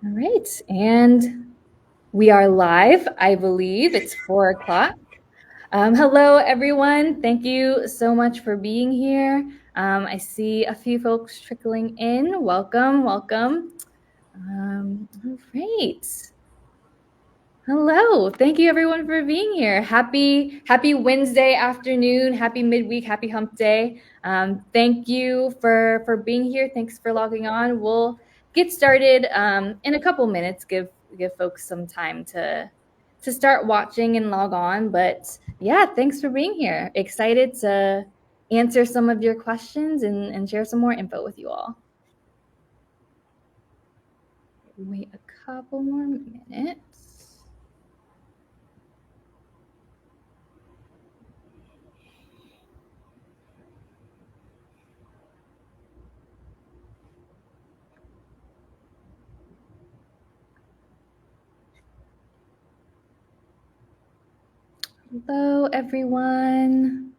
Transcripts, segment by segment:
All right, and we are live, I believe. It's 4 o'clock. Hello, everyone. Thank you so much for being here. I see a few folks trickling in. Welcome. All right. Hello. Thank you, everyone, for being here. Happy Wednesday afternoon. Happy midweek. Happy hump day. Thank you for being here. Thanks for logging on. We'll get started in a couple minutes. Give folks some time to start watching and log on. But yeah, thanks for being here. Excited to answer some of your questions and share some more info with you all. Wait a couple more minutes. Hello, everyone.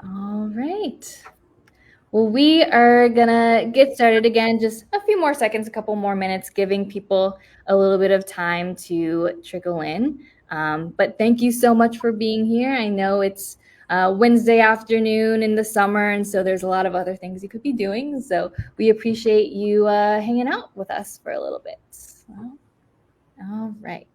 All right. Well, we are gonna get started again, just a few more seconds, a couple more minutes, giving people a little bit of time to trickle in. But thank you so much for being here. I know it's Wednesday afternoon in the summer, and so there's a lot of other things you could be doing. So we appreciate you hanging out with us for a little bit. All right.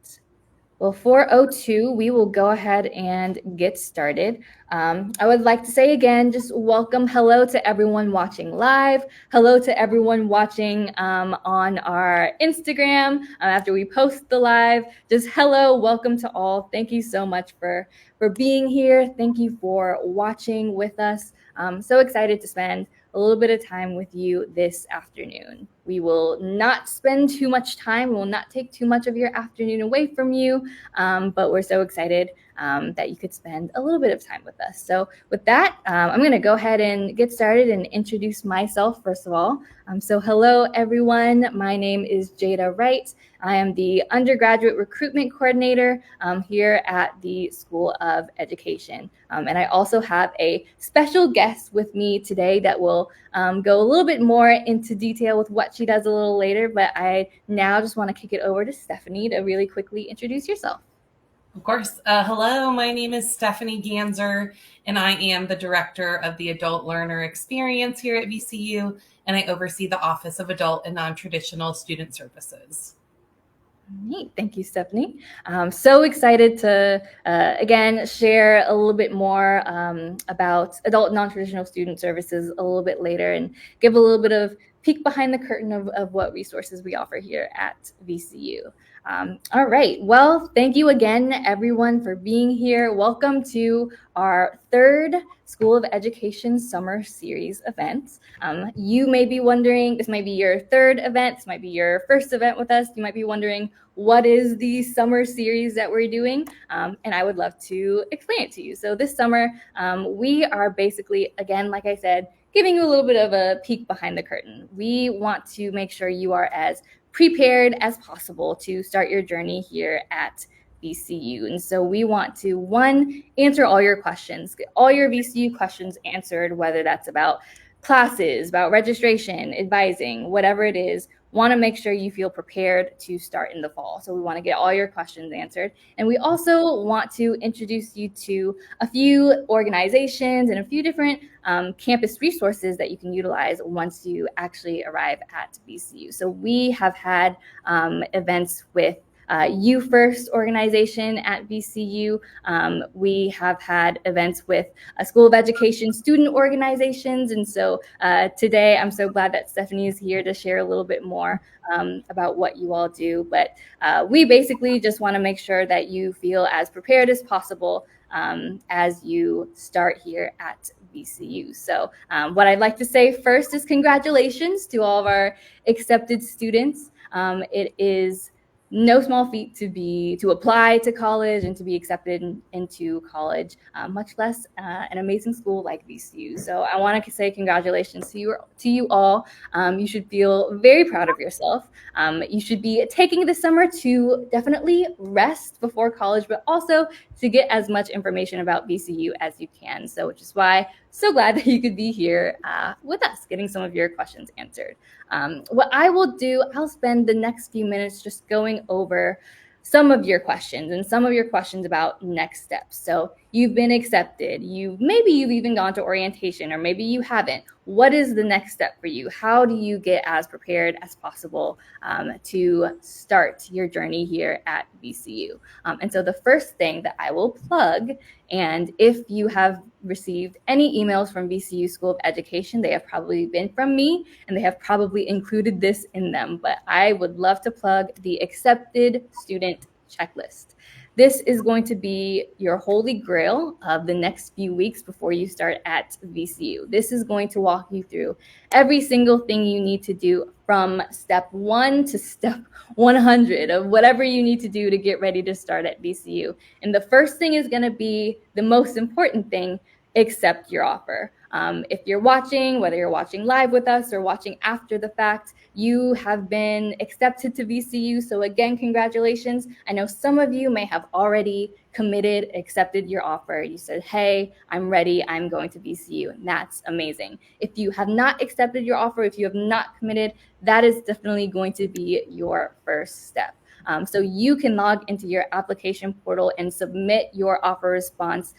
Well, 4:02, we will go ahead and get started. I would like to say again, just welcome, hello to everyone watching live. Hello to everyone watching on our Instagram after we post the live. Just hello, welcome to all. Thank you so much for being here. Thank you for watching with us. I'm so excited to spend a little bit of time with you this afternoon. We will not spend too much time. We will not take too much of your afternoon away from you, but we're so excited that you could spend a little bit of time with us. So with that, I'm going to go ahead and get started and introduce myself first of all. So hello, everyone. My name is Jada Wright. I am the undergraduate recruitment coordinator here at the School of Education. And I also have a special guest with me today that will go a little bit more into detail with what she does a little later. But I now just want to kick it over to Stephanie to really quickly introduce yourself. Of course. Hello, my name is Stephanie Ganzer, and I am the director of the Adult Learner Experience here at VCU, and I oversee the Office of Adult and Non-Traditional Student Services. Neat. Thank you, Stephanie. I'm so excited to, again, share a little bit more about adult non-traditional student services a little bit later and give a little bit of peek behind the curtain of what resources we offer here at VCU. All right. Well, thank you again, everyone, for being here. Welcome to our third School of Education Summer Series event. You may be wondering, this might be your third event, this might be your first event with us. You might be wondering, what is the summer series that we're doing? And I would love to explain it to you. So this summer, we are basically, again, like I said, giving you a little bit of a peek behind the curtain. We want to make sure you are as prepared as possible to start your journey here at VCU. And so we want to, one, answer all your questions, get all your VCU questions answered, whether that's about classes, about registration, advising, whatever it is. Want to make sure you feel prepared to start in the fall. So we want to get all your questions answered. And we also want to introduce you to a few organizations and a few different campus resources that you can utilize once you actually arrive at VCU. So we have had events with You First organization at VCU. We have had events with a School of Education student organizations. And so today, I'm so glad that Stephanie is here to share a little bit more about what you all do. But we basically just want to make sure that you feel as prepared as possible as you start here at VCU. So what I'd like to say first is congratulations to all of our accepted students. It is no small feat to apply to college and to be accepted into college, much less an amazing school like VCU. So I want to say congratulations to you all. You should feel very proud of yourself. You should be taking the summer to definitely rest before college, but also to get as much information about VCU as you can. So, which is why so glad that you could be here with us, getting some of your questions answered. What I will do, I'll spend the next few minutes just going over some of your questions and some of your questions about next steps. So you've been accepted. Maybe you've even gone to orientation, or maybe you haven't. What is the next step for you? How do you get as prepared as possible to start your journey here at VCU? And so the first thing that I will plug, and if you have received any emails from VCU School of Education, they have probably been from me, and they have probably included this in them, but I would love to plug the Accepted Student Checklist. This is going to be your holy grail of the next few weeks before you start at VCU. This is going to walk you through every single thing you need to do from step 1 to step 100 of whatever you need to do to get ready to start at VCU. And the first thing is going to be the most important thing: accept your offer. If you're watching, whether you're watching live with us or watching after the fact, you have been accepted to VCU. So again, congratulations. I know some of you may have already committed, accepted your offer. You said, hey, I'm ready, I'm going to VCU. And that's amazing. If you have not accepted your offer, if you have not committed, that is definitely going to be your first step. So you can log into your application portal and submit your offer response.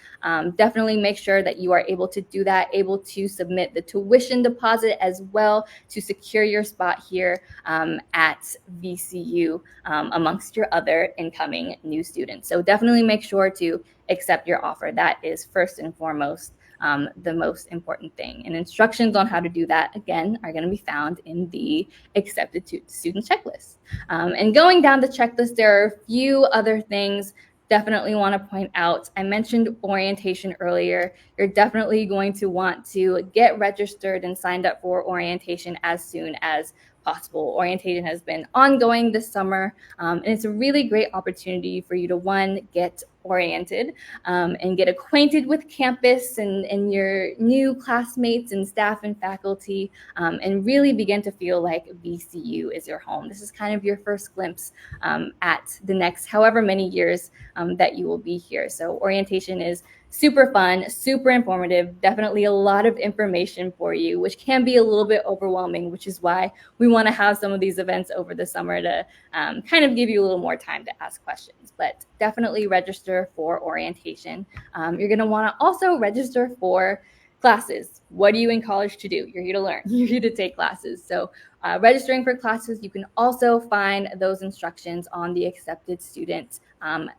Definitely make sure that you are able to do that, able to submit the tuition deposit as well to secure your spot here at VCU amongst your other incoming new students. So definitely make sure to accept your offer. That is first and foremost the most important thing. And instructions on how to do that, again, are going to be found in the Accepted Student Checklist. And going down the checklist, there are a few other things definitely want to point out. I mentioned orientation earlier. You're definitely going to want to get registered and signed up for orientation as soon as possible. Orientation has been ongoing this summer, and it's a really great opportunity for you to, one, get oriented and get acquainted with campus and your new classmates and staff and faculty, and really begin to feel like VCU is your home. This is kind of your first glimpse at the next however many years that you will be here. So orientation is super fun, super informative, definitely a lot of information for you, which can be a little bit overwhelming, which is why we want to have some of these events over the summer to kind of give you a little more time to ask questions. But definitely register for orientation. You're going to want to also register for classes. What are you in college to do? You're here to learn. You're here to take classes. So registering for classes, you can also find those instructions on the Accepted Student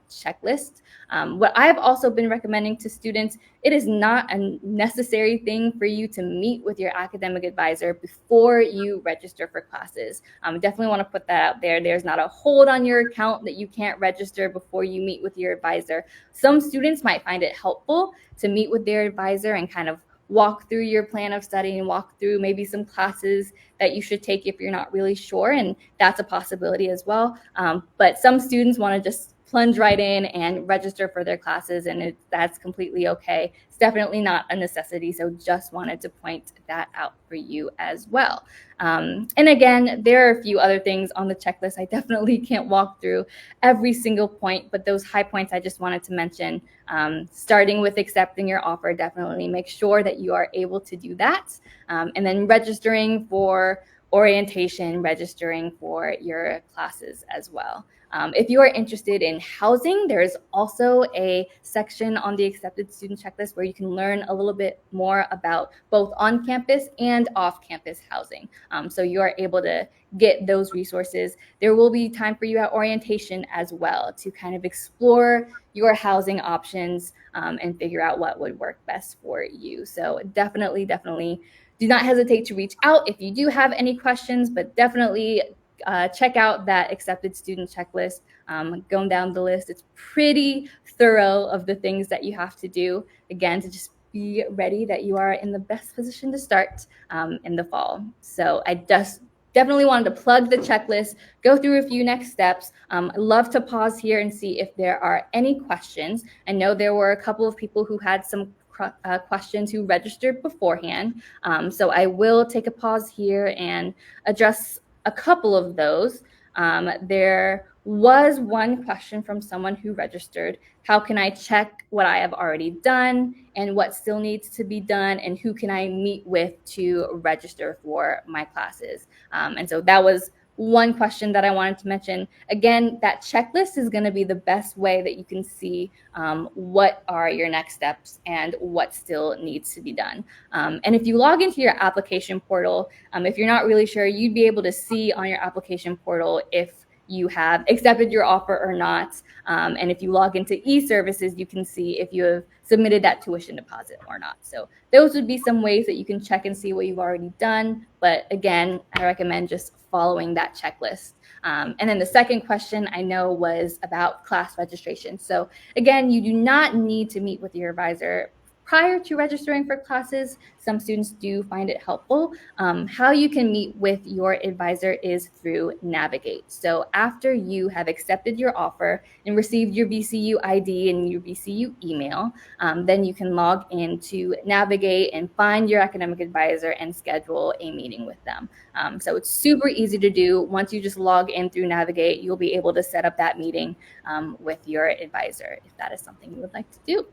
checklist. What I've also been recommending to students, it is not a necessary thing for you to meet with your academic advisor before you register for classes. Definitely want to put that out there. There's not a hold on your account that you can't register before you meet with your advisor. Some students might find it helpful to meet with their advisor and kind of walk through your plan of study and walk through maybe some classes that you should take if you're not really sure, and that's a possibility as well. But some students want to just plunge right in and register for their classes, and that's completely okay. It's definitely not a necessity, so just wanted to point that out for you as well. And again, there are a few other things on the checklist. I definitely can't walk through every single point, but those high points I just wanted to mention, starting with accepting your offer, definitely make sure that you are able to do that. And then registering for orientation, registering for your classes as well. If you are interested in housing, there is also a section on the Accepted Student Checklist where you can learn a little bit more about both on-campus and off-campus housing. So you are able to get those resources. There will be time for you at orientation as well to kind of explore your housing options and figure out what would work best for you. So definitely do not hesitate to reach out if you do have any questions, but definitely check out that Accepted Student Checklist. Going down the list, it's pretty thorough of the things that you have to do, again, to just be ready that you are in the best position to start in the fall. So I just definitely wanted to plug the checklist, go through a few next steps. I'd love to pause here and see if there are any questions. I know there were a couple of people who had some questions who registered beforehand. So I will take a pause here and address a couple of those. There was one question from someone who registered. How can I check what I have already done and what still needs to be done, and who can I meet with to register for my classes? And so that was one question that I wanted to mention. Again, that checklist is going to be the best way that you can see what are your next steps and what still needs to be done. And if you log into your application portal, if you're not really sure, you'd be able to see on your application portal if you have accepted your offer or not. And if you log into e-services, you can see if you have submitted that tuition deposit or not. So those would be some ways that you can check and see what you've already done. But again, I recommend just following that checklist. And then the second question I know was about class registration. So again, you do not need to meet with your advisor prior to registering for classes. Some students do find it helpful. How you can meet with your advisor is through Navigate. So after you have accepted your offer and received your VCU ID and your VCU email, then you can log into Navigate and find your academic advisor and schedule a meeting with them. So it's super easy to do. Once you just log in through Navigate, you'll be able to set up that meeting with your advisor if that is something you would like to do.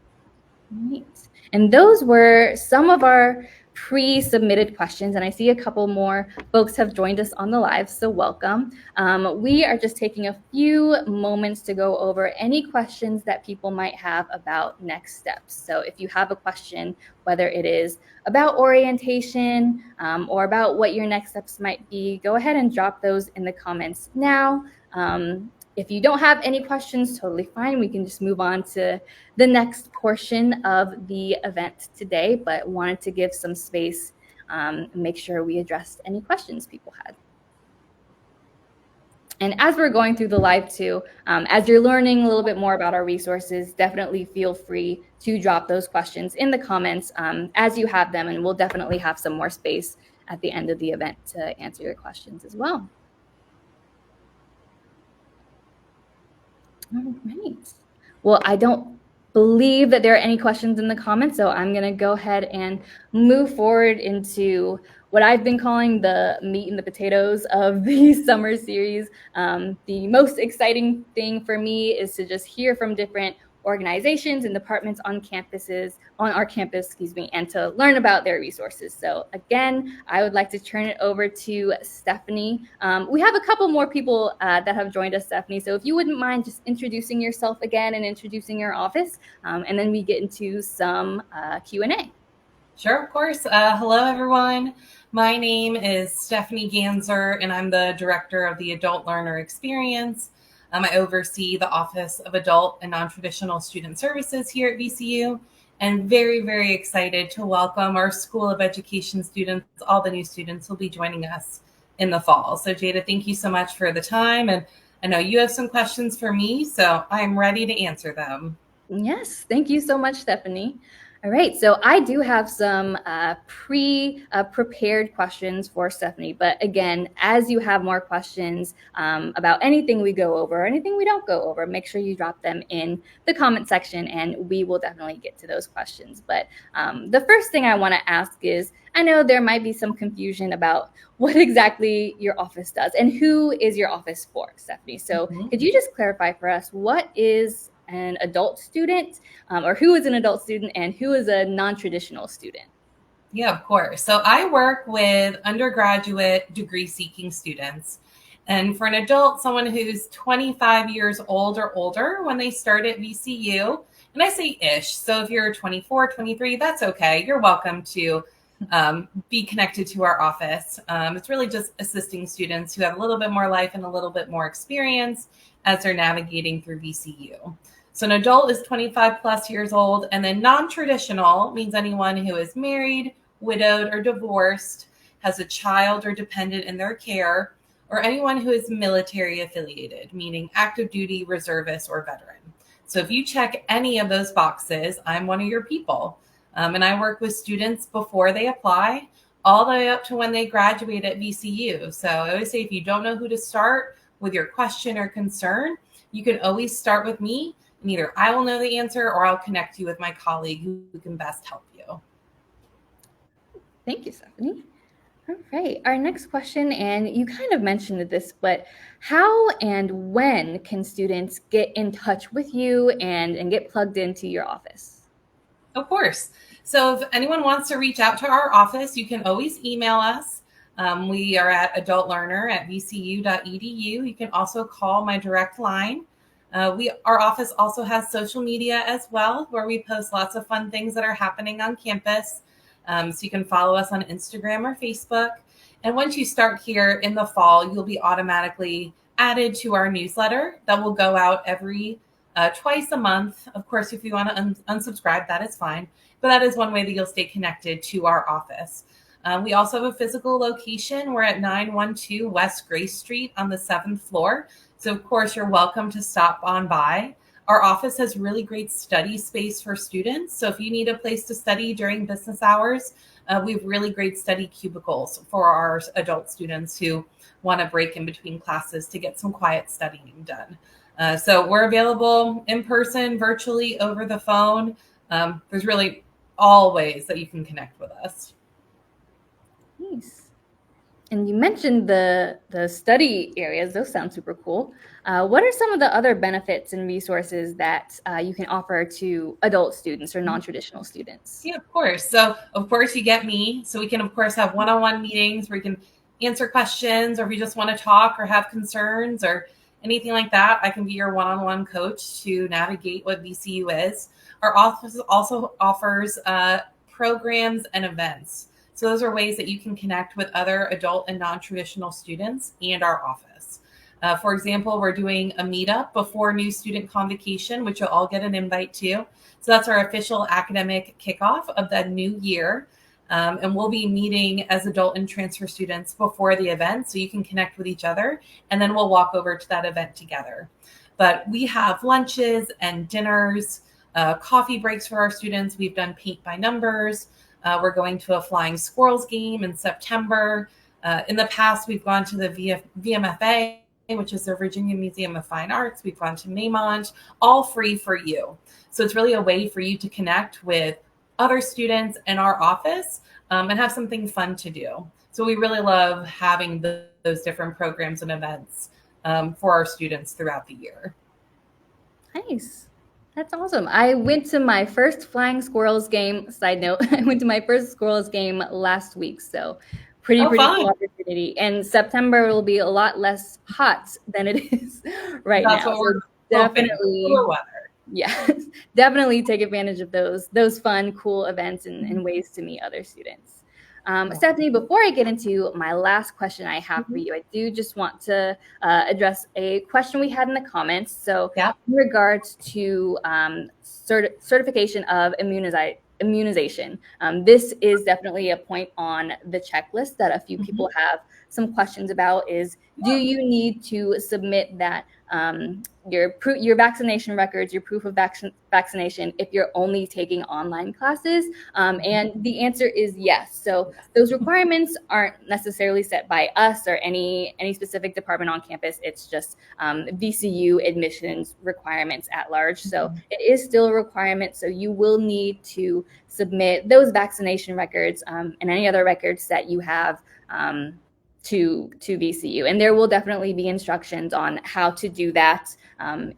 Right. And those were some of our pre-submitted questions, and I see a couple more folks have joined us on the live, so welcome. We are just taking a few moments to go over any questions that people might have about next steps. So if you have a question, whether it is about orientation or about what your next steps might be, go ahead and drop those in the comments now. If you don't have any questions, totally fine. We can just move on to the next portion of the event today, but wanted to give some space and make sure we addressed any questions people had. And as we're going through the live too, as you're learning a little bit more about our resources, definitely feel free to drop those questions in the comments as you have them, and we'll definitely have some more space at the end of the event to answer your questions as well. All right. Well, I don't believe that there are any questions in the comments, so I'm going to go ahead and move forward into what I've been calling the meat and the potatoes of the summer series. The most exciting thing for me is to just hear from different organizations and departments on our campus, and to learn about their resources. So again, I would like to turn it over to Stephanie. We have a couple more people that have joined us, Stephanie. So if you wouldn't mind just introducing yourself again and introducing your office, and then we get into some Q&A. Sure, of course. Hello, everyone. My name is Stephanie Ganzer, and I'm the director of the Adult Learner Experience. I oversee the Office of Adult and Non-Traditional Student Services here at VCU, and very, very excited to welcome our School of Education students. All the new students will be joining us in the fall. So Jada, thank you so much for the time. And I know you have some questions for me, so I'm ready to answer them. Yes, thank you so much, Stephanie. All right, so I do have some prepared questions for Stephanie, but again, as you have more questions about anything we go over, or anything we don't go over, make sure you drop them in the comment section and we will definitely get to those questions. But the first thing I want to ask is, I know there might be some confusion about what exactly your office does and who is your office for, Stephanie. So could you just clarify for us, what is an adult student, or who is an adult student and who is a non-traditional student? Yeah, of course. So I work with undergraduate degree seeking students. And for an adult, someone who's 25 years old or older when they start at VCU, and I say ish. So if you're 24, 23, that's okay. You're welcome to be connected to our office. It's really just assisting students who have a little bit more life and a little bit more experience as they're navigating through VCU. So an adult is 25 plus years old, and then non-traditional means anyone who is married, widowed, or divorced, has a child or dependent in their care, or anyone who is military affiliated, meaning active duty, reservist, or veteran. So if you check any of those boxes, I'm one of your people. And I work with students before they apply. all the way up to when they graduate at VCU. So I always say, if you don't know who to start with your question or concern, you can always start with me, and either I will know the answer or I'll connect you with my colleague who can best help you. Thank you, Stephanie. All right, our next question, and you kind of mentioned this, but how and when can students get in touch with you and get plugged into your office? Of course. So if anyone wants to reach out to our office, you can always email us. We are at adultlearner@vcu.edu. You can also call my direct line. Our office also has social media as well, where we post lots of fun things that are happening on campus. So you can follow us on Instagram or Facebook. And once you start here in the fall, you'll be automatically added to our newsletter that will go out every twice a month. Of course, if you want to unsubscribe, that is fine. But that is one way that you'll stay connected to our office. We also have a physical location. We're at 912 West Grace Street on the 7th floor. So, of course, you're welcome to stop on by. Our office has really great study space for students. So if you need a place to study during business hours, we have really great study cubicles for our adult students who want to break in between classes to get some quiet studying done. So we're available in person, virtually, over the phone. There's really all ways that you can connect with us. Nice. And you mentioned the study areas. Those sound super cool. What are some of the other benefits and resources that you can offer to adult students or non-traditional students? Yeah, of course. So, of course, you get me. So we can, of course, have one-on-one meetings where you can answer questions, or if you just want to talk or have concerns or anything like that, I can be your one-on-one coach to navigate what VCU is. Our office also offers programs and events. So those are ways that you can connect with other adult and non-traditional students and our office. For example, we're doing a meetup before new student convocation, which you'll all get an invite to. So that's our official academic kickoff of the new year. And we'll be meeting as adult and transfer students before the event, so you can connect with each other, and then we'll walk over to that event together. But we have lunches and dinners, coffee breaks for our students. We've done paint by numbers. We're going to a flying squirrels game in September. In the past, we've gone to the VMFA, which is the Virginia Museum of Fine Arts. We've gone to Maymont, all free for you. So it's really a way for you to connect with other students in our office and have something fun to do. So we really love having those different programs and events for our students throughout the year. Nice. That's awesome. I went to my first Flying Squirrels game. Side note, I went to my first Squirrels game last week. So pretty cool opportunity. And September will be a lot less hot than it is right now. So definitely, yes, definitely take advantage of those fun, cool events and ways to meet other students. Stephanie, before I get into my last question I have for you, I do just want to address a question we had in the comments. So in regards to certification of immunization, this is definitely a point on the checklist that a few people have some questions about is, do you need to submit that your vaccination records, your proof of vaccination, if you're only taking online classes? And the answer is yes. So those requirements aren't necessarily set by us or any specific department on campus. It's just VCU admissions requirements at large. So it is still a requirement. So you will need to submit those vaccination records and any other records that you have to VCU. And there will definitely be instructions on how to do that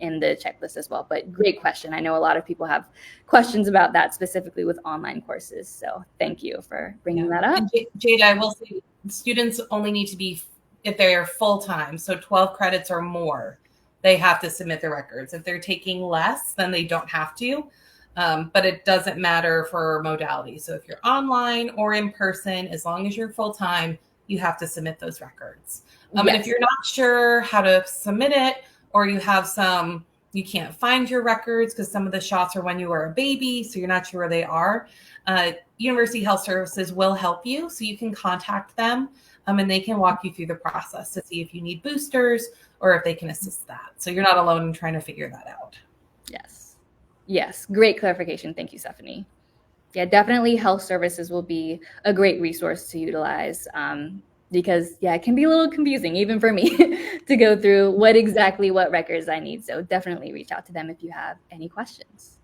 in the checklist as well. But great question. I know a lot of people have questions about that, specifically with online courses. So thank you for bringing that up. Jada, I will say students only need to be, if they're full-time, so 12 credits or more, they have to submit their records. If they're taking less, then they don't have to. But it doesn't matter for modality. So if you're online or in person, as long as you're full-time, you have to submit those records. And if you're not sure how to submit it, or you can't find your records because some of the shots are when you were a baby, so you're not sure where they are, University Health Services will help you. So you can contact them and they can walk you through the process to see if you need boosters or if they can assist that. So you're not alone in trying to figure that out. Yes. Great clarification. Thank you, Stephanie. Yeah, definitely health services will be a great resource to utilize, because yeah, it can be a little confusing even for me to go through what records I need. So definitely reach out to them if you have any questions.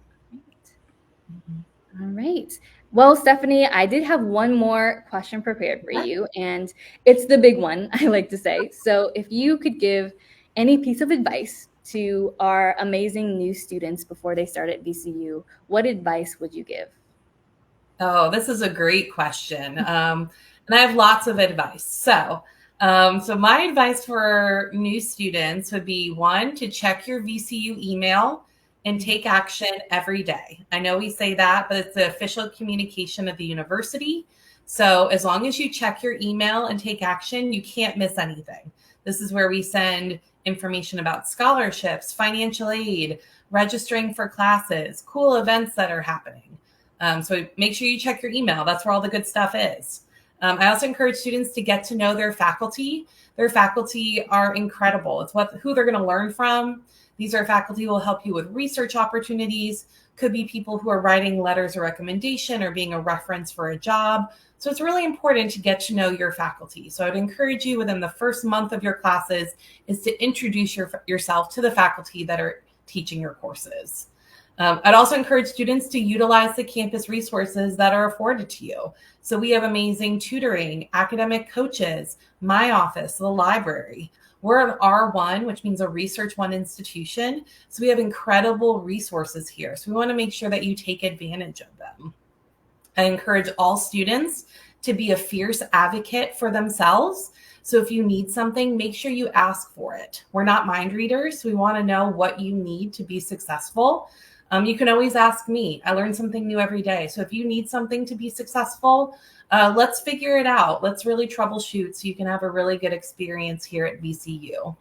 All right. Well, Stephanie, I did have one more question prepared for you, and it's the big one, I like to say. So, if you could give any piece of advice to our amazing new students before they start at VCU, what advice would you give? Oh, this is a great question. And I have lots of advice. So my advice for new students would be one, to check your VCU email and take action every day. I know we say that, but it's the official communication of the university. So as long as you check your email and take action, you can't miss anything. This is where we send information about scholarships, financial aid, registering for classes, cool events that are happening. So make sure you check your email. That's where all the good stuff is. I also encourage students to get to know their faculty. Their faculty are incredible. It's who they're going to learn from. These are faculty who will help you with research opportunities. Could be people who are writing letters of recommendation or being a reference for a job. So it's really important to get to know your faculty. So I'd encourage you within the first month of your classes is to introduce yourself to the faculty that are teaching your courses. I'd also encourage students to utilize the campus resources that are afforded to you. So we have amazing tutoring, academic coaches, my office, the library. We're an R1, which means a Research One institution. So we have incredible resources here. So we want to make sure that you take advantage of them. I encourage all students to be a fierce advocate for themselves. So if you need something, make sure you ask for it. We're not mind readers. So we want to know what you need to be successful. You can always ask me. I learn something new every day. So if you need something to be successful, let's figure it out. Let's really troubleshoot so you can have a really good experience here at VCU.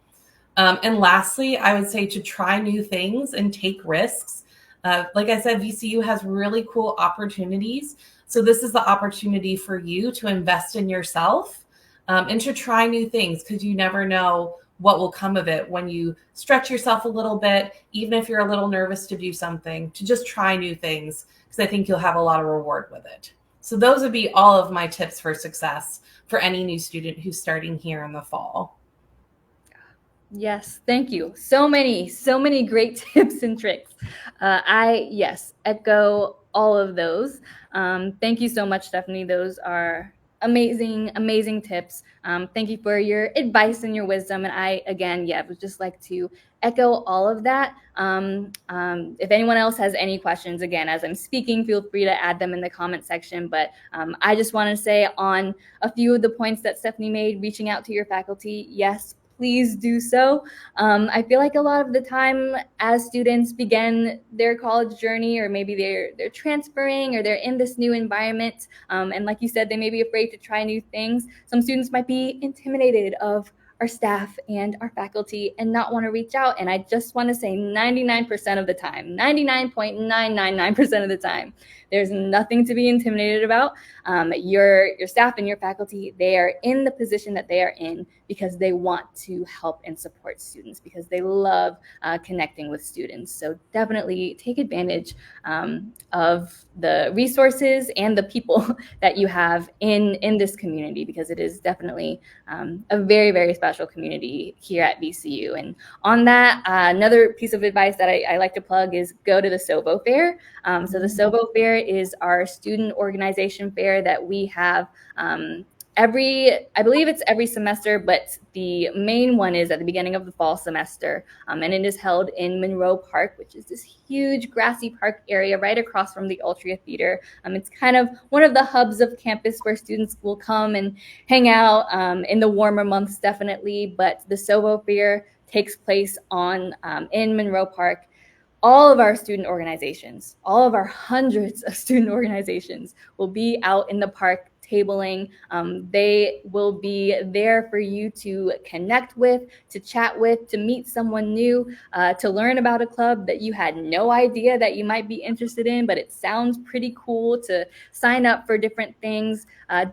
And lastly, I would say to try new things and take risks. Like I said, VCU has really cool opportunities. So this is the opportunity for you to invest in yourself and to try new things, because you never know what will come of it when you stretch yourself a little bit, even if you're a little nervous to do something, to just try new things, because I think you'll have a lot of reward with it. So those would be all of my tips for success for any new student who's starting here in the fall. Yes, thank you. So many great tips and tricks. Yes, echo all of those. Thank you so much, Stephanie. Those are amazing tips. Thank you for your advice and your wisdom. And again, would just like to echo all of that. If anyone else has any questions, again, as I'm speaking, feel free to add them in the comment section. But I just want to say on a few of the points that Stephanie made, reaching out to your faculty, yes, please do so. I feel like a lot of the time as students begin their college journey, or maybe they're transferring or they're in this new environment, and like you said, they may be afraid to try new things. Some students might be intimidated of our staff and our faculty and not want to reach out. And I just want to say 99% of the time, 99.999% of the time, there's nothing to be intimidated about. Your staff and your faculty, they are in the position that they are in because they want to help and support students, because they love connecting with students. So definitely take advantage of the resources and the people that you have in this community, because it is definitely a very special community here at VCU. And on that, another piece of advice that I like to plug is go to the SOVO Fair. So the SOVO Fair is our student organization fair that we have I believe it's every semester, but the main one is at the beginning of the fall semester. And it is held in Monroe Park, which is this huge grassy park area right across from the Altria Theater. It's kind of one of the hubs of campus where students will come and hang out in the warmer months, definitely. But the SOVO Fair takes place in Monroe Park. All of our student organizations, all of our hundreds of student organizations will be out in the park tabling. They will be there for you to connect with, to chat with, to meet someone new, to learn about a club that you had no idea that you might be interested in, but it sounds pretty cool, to sign up for different things.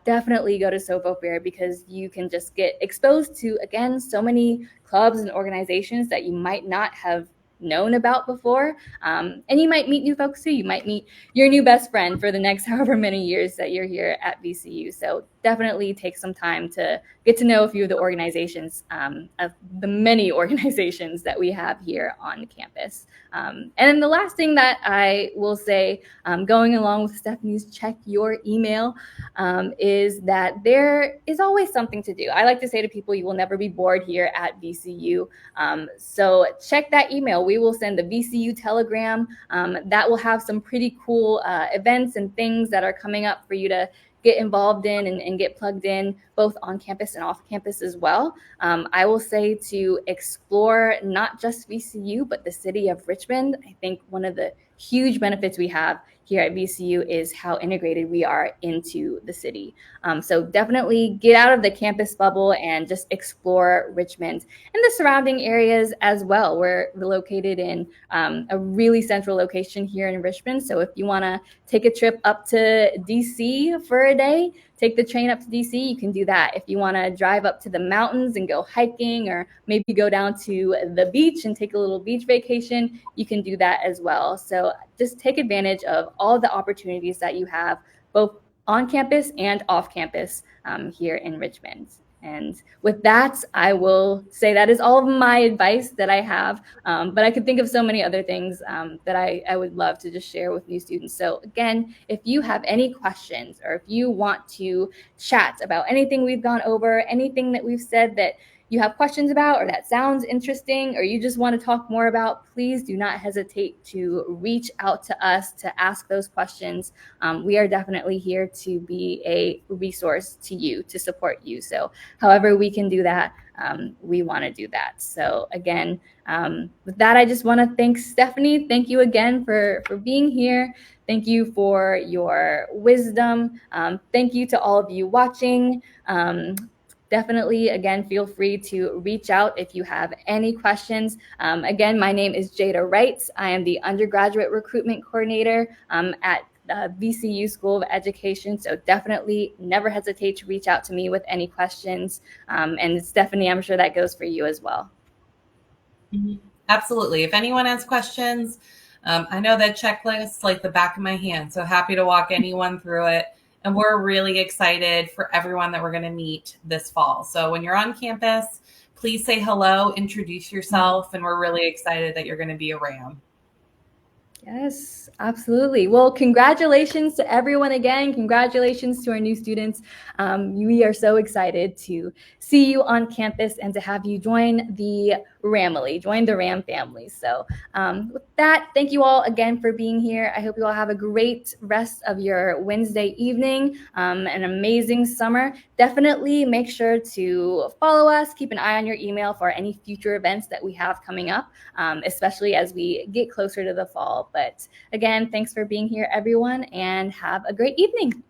Definitely go to SOVO Fair, because you can just get exposed to, again, so many clubs and organizations that you might not have known about before. And you might meet new folks too. You might meet your new best friend for the next however many years that you're here at VCU. So definitely take some time to get to know a few of the organizations, of the many organizations that we have here on campus. And then the last thing that I will say, going along with Stephanie's check your email, is that there is always something to do. I like to say to people, you will never be bored here at VCU. So check that email. We will send the VCU Telegram that will have some pretty cool events and things that are coming up for you to get involved in and get plugged in, both on campus and off campus as well. I will say to explore not just VCU, but the city of Richmond. I think one of the huge benefits we have here at VCU is how integrated we are into the city. So definitely get out of the campus bubble and just explore Richmond and the surrounding areas as well. We're located in a really central location here in Richmond. So if you want to take a trip up to DC for a day, take the train up to DC, you can do that. If you want to drive up to the mountains and go hiking, or maybe go down to the beach and take a little beach vacation, you can do that as well. So just take advantage of all the opportunities that you have, both on campus and off campus here in Richmond. And with that, I will say that is all of my advice that I have. But I could think of so many other things that I would love to just share with new students. So again, if you have any questions, or if you want to chat about anything we've gone over, anything that we've said that you have questions about, or that sounds interesting, or you just want to talk more about, please do not hesitate to reach out to us to ask those questions. We are definitely here to be a resource to you, to support you. So however we can do that, we want to do that. So again, with that, I just want to thank Stephanie. Thank you again for being here. Thank you for your wisdom. Thank you to all of you watching. Definitely, again, feel free to reach out if you have any questions. Again, my name is Jada Wright. I am the undergraduate recruitment coordinator at VCU School of Education. So definitely never hesitate to reach out to me with any questions. And Stephanie, I'm sure that goes for you as well. Absolutely. If anyone has questions, I know that checklist like the back of my hand. So happy to walk anyone through it. And we're really excited for everyone that we're going to meet this fall. So when you're on campus, please say hello, introduce yourself, and we're really excited that you're going to be around. Yes, absolutely. Well, congratulations to everyone again. Congratulations to our new students. We are so excited to see you on campus and to have you join the Ramily, join the RAM family. So with that, thank you all again for being here. I hope you all have a great rest of your Wednesday evening, an amazing summer. Definitely make sure to follow us, keep an eye on your email for any future events that we have coming up, especially as we get closer to the fall. But again, thanks for being here, everyone, and have a great evening.